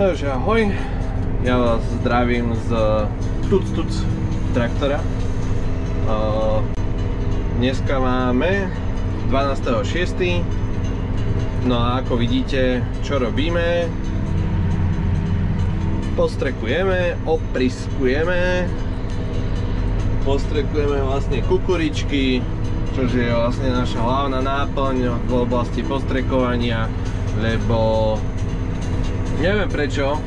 Takže ahoj, ja vás zdravím z Tuc traktora. Dneska máme 12.6. No a ako vidíte, čo robíme? Postrekujeme, opriskujeme. Postrekujeme vlastne kukuričky, čo je vlastne naša hlavná náplň v oblasti postrekovania, lebo neviem prečo,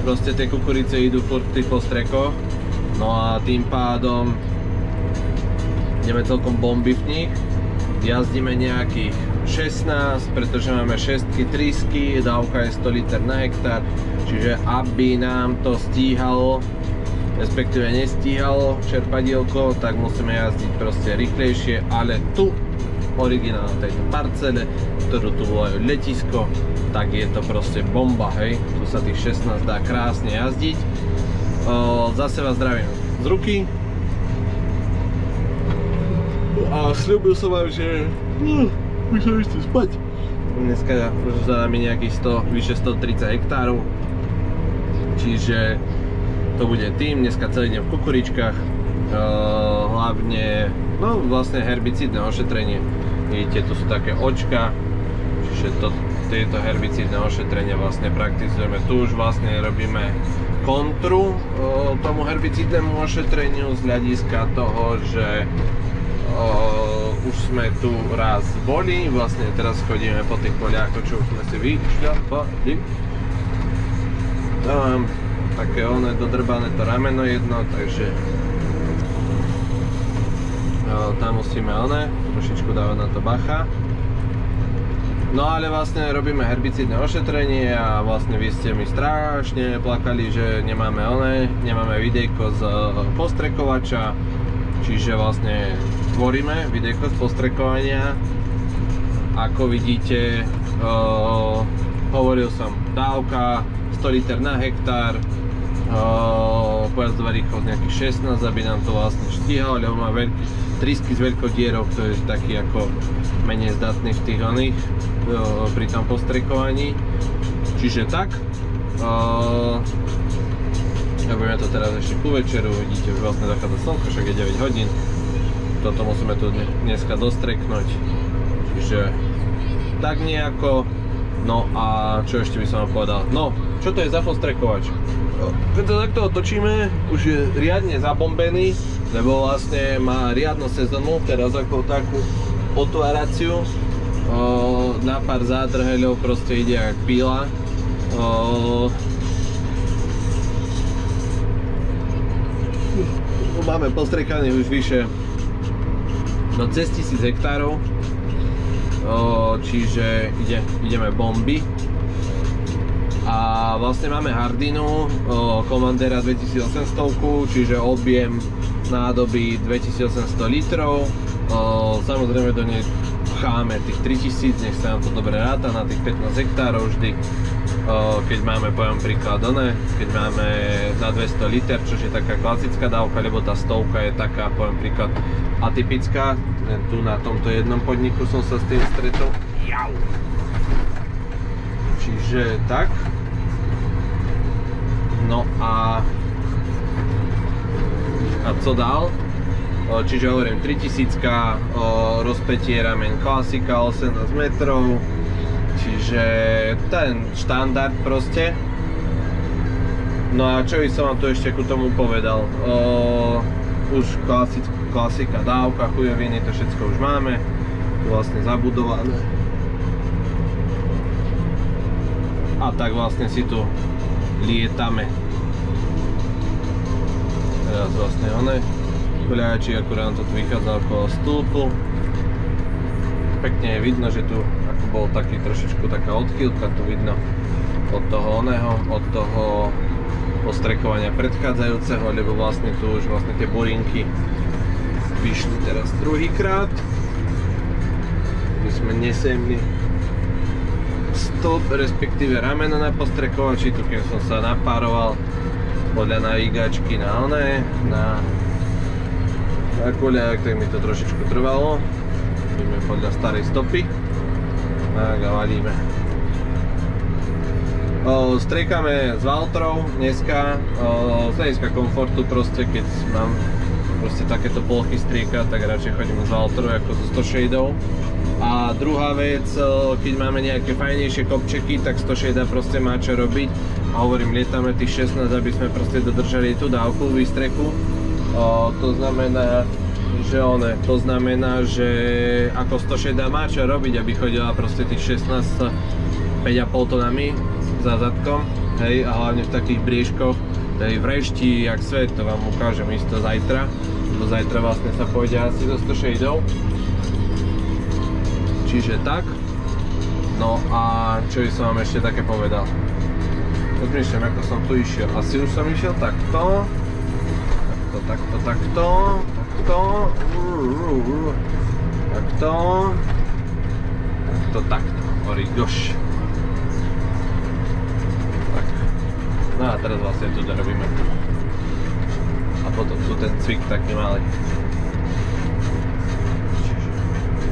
proste tie kukurice idú furt v tých postrekoch, no a tým pádom ideme celkom bomby v nich. Jazdíme nejakých 16, pretože máme 6-ky, 3-ky, dávka je 100 liter na hektár, čiže aby nám to stíhalo, respektíve nestíhalo čerpadielko, tak musíme jazdiť proste rýchlejšie, ale tu originál tejto parcele, ktorú tu volajú letisko, tak je to proste bomba, hej. Tu sa tých 16 dá krásne jazdiť. Zase vás zdravím z ruky. A sľúbil som vám, že už sa ešte spať. Dneska už za nami nejakých 100, vyše 130 hektárov. Čiže to bude tým, dneska celý deň v kukuričkách, hlavne, no vlastne herbicídne ošetrenie. Vidíte, tu sú také očka, čiže tieto herbicídne ošetrenie vlastne praktizujeme. Tu už vlastne robíme kontru tomu herbicídnemu ošetreniu z hľadiska toho, že už sme tu raz boli, vlastne teraz chodíme po tých poliach, čo už sme si vyšľapali. Také dodrbané to rameno jedno, takže tam musíme trošičku dávať na to bacha. No ale vlastne robíme herbicídne ošetrenie a vlastne vy ste mi strašne plakali, že nemáme videjko z postrekovača, čiže vlastne tvoríme videjko z postrekovania. Ako vidíte, hovoril som dávka 100 liter na hektár, pojazdová rýchlosť nejakých 16, aby nám to vlastne stíhalo, lebo má trysky s veľkou dierou, ktorý je taký ako menej zdatný v tých pri tom postrekovaní. Čiže tak. Robíme to teraz ešte ku večeru, vidíte, už vlastne zachádza slnko, však je 9 hodín. Toto musíme tu dneska dostreknúť. Čiže tak nejako. No a čo ešte by som vám povedal? No, čo to je za postrekovač? Keď to takto otočíme, už je riadne zabombený, lebo vlastne má riadnu sezónu, teraz ako takú otváraciu. Na pár zádrheľov proste ide jak píla. Máme postrekaných už vyše cez 1000 hektárov. Čiže ideme bomby. A vlastne máme hardinu Commandera 2800, čiže objem nádoby 2800 litrov. Samozrejme do nej pcháme tých 3000, nech sa nám to dobre ráta na tých 15 hektárov vždy. Keď máme, poviem príklad, keď máme na 200 liter, čo je taká klasická dávka, lebo tá stovka je taká, poviem príklad, atypická. Tu na tomto jednom podniku som sa s tým stretol. Čiže tak. No a co dál? Čiže hovorím 3000, rozpätie ramen klasika 18 metrov, čiže ten štandard proste. No a čo by som vám tu ešte ku tomu povedal? Už klasika, dávka, chujoviny, to všetko už máme tu vlastne zabudované. A tak vlastne si tu lietame. Teraz vlastne guľajači, akurát to tu vychádza okolo stĺpu. Pekne je vidno, že tu ako bol taký trošičku taká odchýlka, tu vidno od toho postrekovania predchádzajúceho, lebo vlastne tu už vlastne tie burinky vyšli teraz druhýkrát. My sme nesemli stĺp, respektíve rameno na postrekovači, tu keď som sa napároval podľa navigačky na guľajak, tak mi to trošičku trvalo. Ideme podľa starej stopy. Tak a valíme. Striekame s Valtrou dneska, z hľadiska komfortu proste, keď mám proste takéto plochy strieka, tak radšej chodím s Valtrou ako so 100 shadeov. A druhá vec, keď máme nejaké fajnejšie kopčeky, tak 100 shade proste má čo robiť. A hovorím, lietame tých 16, aby sme proste dodržali tú dávku, výstreku. To znamená, že ako 100 shade má čo robiť, aby chodila proste tých 16 5,5 tonami za zadkom, hej, a hlavne v takých briežkoch, hej, vrešti jak svet, to vám ukážem isto zajtra. Zajtra vlastne sa pôjde asi do 100 shadeov. Čiže tak. No a čo by som vám ešte také povedal? Rozmýšľam, ako som tu išiel. Asi už som išiel takto. Takto. Origoš. Tak. No a teraz vlastne tu robíme. A potom tu ten cvik taký malý. Čiže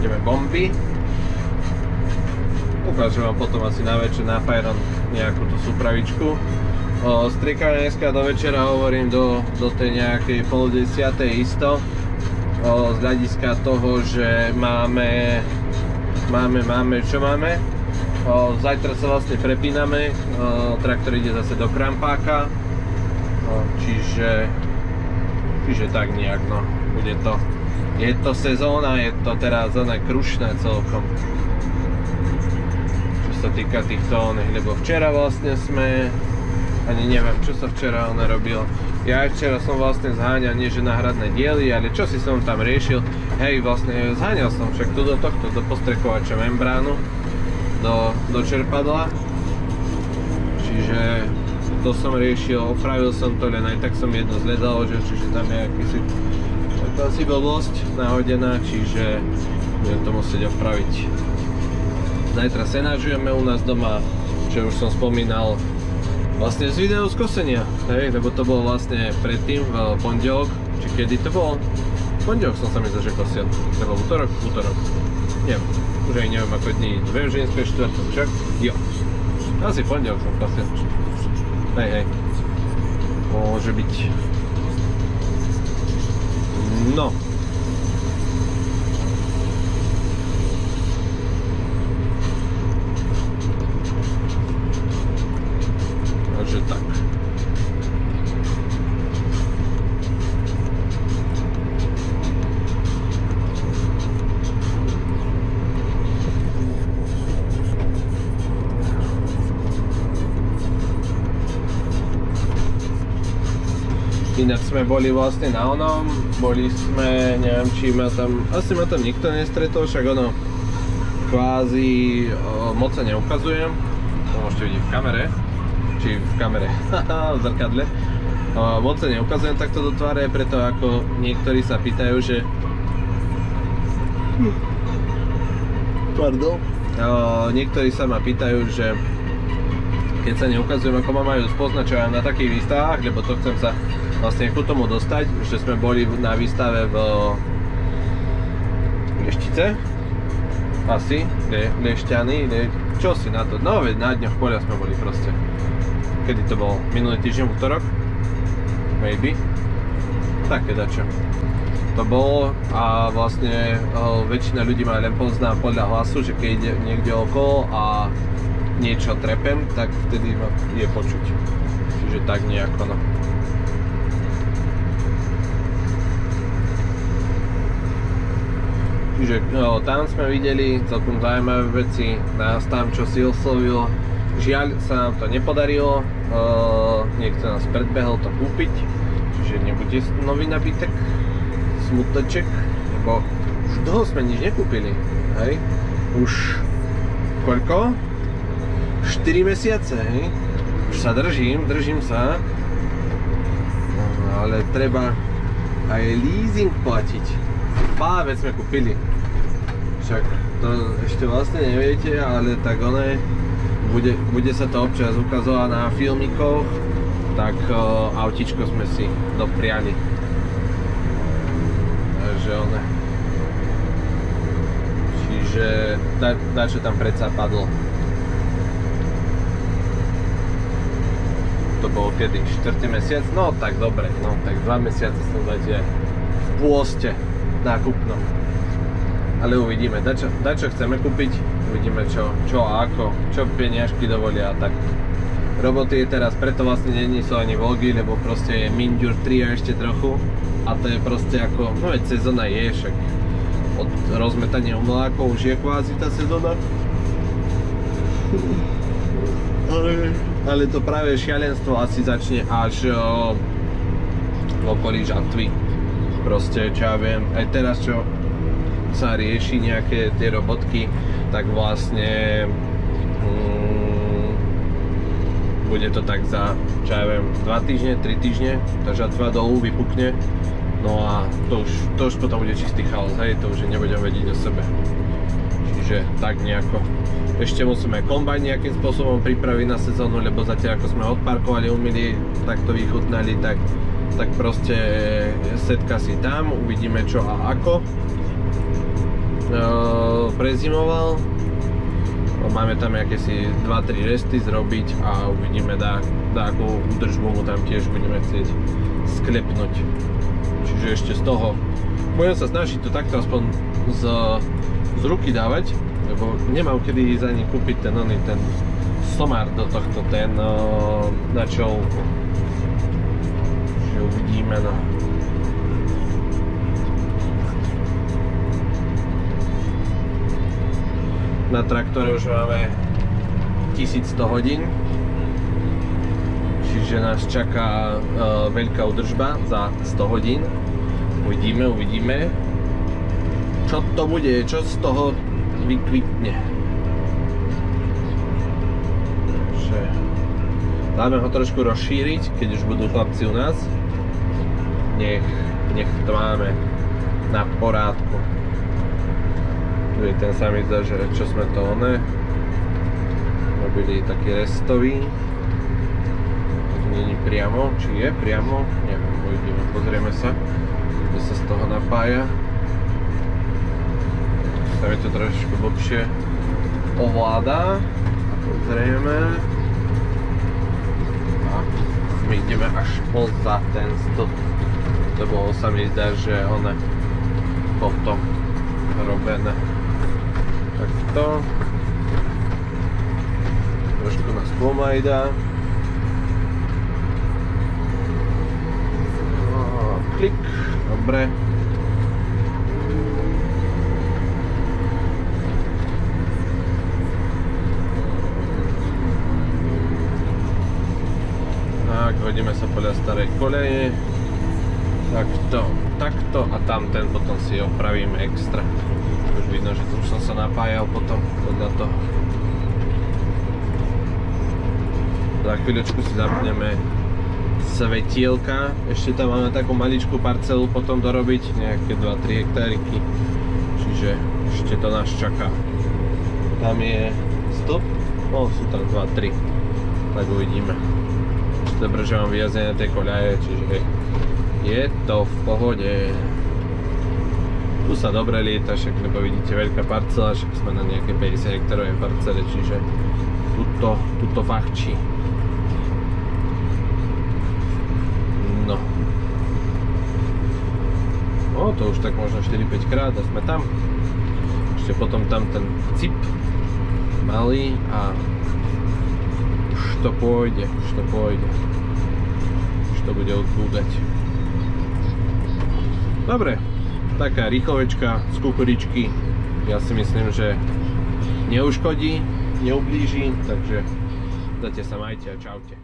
ideme bomby. Ukážem vám potom asi na večer na Fajron nejakú tú súpravičku. Striekame dneska do večera, hovorím do tej nejakej 9:30 isto. Z hľadiska toho, že máme, čo máme? Zajtra sa vlastne prepíname, traktor ide zase do Krampáka, čiže tak nejak, no, bude to, je to sezóna, je to teraz krušné celkom, čo sa týka týchto lebo včera vlastne sme, ani neviem, čo sa včera robilo. Ja včera som vlastne zháňal, nie že náhradné diely, ale čo si som tam riešil. Hej, vlastne zháňal som však tu do tohto, do postrekovača membránu, do čerpadla. Čiže to som riešil, opravil som to, len aj tak som jedno zledal, čiže tam je akýsi blbosť nahodená, čiže budem to musieť opraviť. Zajtra senážujeme u nás doma, čo už som spomínal, vlastne z videu z kosenia, hej, lebo to bolo vlastne predtým v pondelok, či kedy to bolo? Pondelok som sa mi zdá, že kosil, nebo útorok? Neviem, už aj neviem ako dní, viem, že dneska je štvrtok, však? Jo, asi pondelok som kosil, hej, môže byť, no. Takže tak. Inak sme boli vlastne na onom, boli sme, neviem, či ma tam, asi ma tam nikto nestretol, však ono kvázi moc sa neukazujem, to môžete vidieť v kamere, v zrkadle. Moc sa neukazujem takto do tváre, preto ako niektorí sa pýtajú, že niektorí sa ma pýtajú, že keď sa neukazujem, ako ma majú spoznať, čo ja na takých výstavách, lebo to chcem sa vlastne ku tomu dostať, že sme boli na výstave v Leštice, asi, Lešťany, čo si na to, no veď na Dňoch poľa sme boli proste. Kedy to bol? Minulý týždeň, útorok? Maybe? Také dačo. To bolo a vlastne väčšina ľudí ma len pozná podľa hlasu, že keď ide niekde okolo a niečo trepem, tak vtedy ma je počuť. Čiže tak nejako, no. Čiže tam sme videli celkom zaujímavé veci, nás tam čo si oslovilo. Žiaľ sa nám to nepodarilo, niekto nás predbehol to kúpiť, čiže nebude nový nabytek, smuteček, lebo už dlho sme nič nekúpili, hej, už koľko? 4 mesiace, hej, už sa držím sa, ale treba aj leasing platiť, pár vec sme kúpili, však to ešte vlastne neviete, ale tak ono bude sa to občas ukazovať na filmikoch, tak autičko sme si dopriali. Takže ono. Čiže dačo tam predsa padlo. bol kedy? 4. mesiac? No tak dobre, no tak 2 mesiace som zatiaľ v pôste nákupnom. Ale uvidíme, dačo chceme kúpiť, uvidíme čo a ako, čo peniažky dovolia a tak. Roboty je teraz, preto vlastne nie sú ani vlogy, lebo proste je Mindur 3 a ešte trochu. A to je proste ako, no veď sezóna je, však od rozmetania umlákov už je kvázi tá sezóna. Ale to práve šialenstvo asi začne až v okolí žatvy. Proste, čo ja viem, aj teraz čo sa rieši nejaké tie robotky, tak vlastne bude to tak za, čo ja viem, 2 týždne, 3 týždne, tá žatva dolu vypukne. No a to už potom bude čistý chaos, hej, to už nebudem vedieť o sebe. Čiže tak nejako. Ešte musíme kombajn nejakým spôsobom pripraviť na sezónu, lebo zatiaľ ako sme odparkovali, umýli, tak to vychutnali, tak proste setka si tam, uvidíme čo a ako. Prezimoval. Máme tam akési 2-3 resty zrobiť a uvidíme akú údržbu mu tam tiež budeme chcieť sklepnúť. Čiže ešte z toho budem sa snažiť to takto aspoň z ruky dávať, lebo nemám kedy ísť ani kúpiť ten somár do tohto, na čelku. Čiže uvidíme, no. Na traktore už máme 1100 hodín, čiže nás čaká veľká údržba za 100 hodín. Uvidíme, čo to bude, čo z toho vykvitne. Takže dáme ho trošku rozšíriť, keď už budú chlapci u nás. Nech to máme na porádku. Ten sa mi zdá, že čo sme to robili taký restový. To nie je priamo, či je priamo, neviem, uvidíme, pozrieme sa, kde sa z toho napája. Sa mi to trošku hlbšie ovláda. Pozrieme. A my ideme až poza ten stup. Lebo sa mi zdá, že potom robené. Takto. Trošku nás pomajda. Klik. Dobre. Tak, hodíme sa podľa starej koleje. Takto a tam ten potom si opravíme extra. Už vidno, že tu som sa napájal potom podľa toho. Za chvíľočku si zapneme svetielka. Ešte tam máme takú maličkú parcelu potom dorobiť, nejaké 2-3 hektáriky. Čiže ešte to nás čaká. Tam je stop, sú tam 2-3. Tak uvidíme. Dobre, že mám vyjazdené tej koľaje, čiže je to v pohode. Tu sa dobre lieta, však lebo vidíte veľká parcela, však sme na nejaké 50 hektárovej parcele, čiže tuto fachčí. No. To už tak možno 4-5 krát a sme tam. Ešte potom tam ten cip malý a už to pôjde. Už to bude odbúdať. Dobre, taká rýchlovečka z kukuričky. Ja si myslím, že neuškodí, neublíži, takže zatiaľ sa majte a čaute.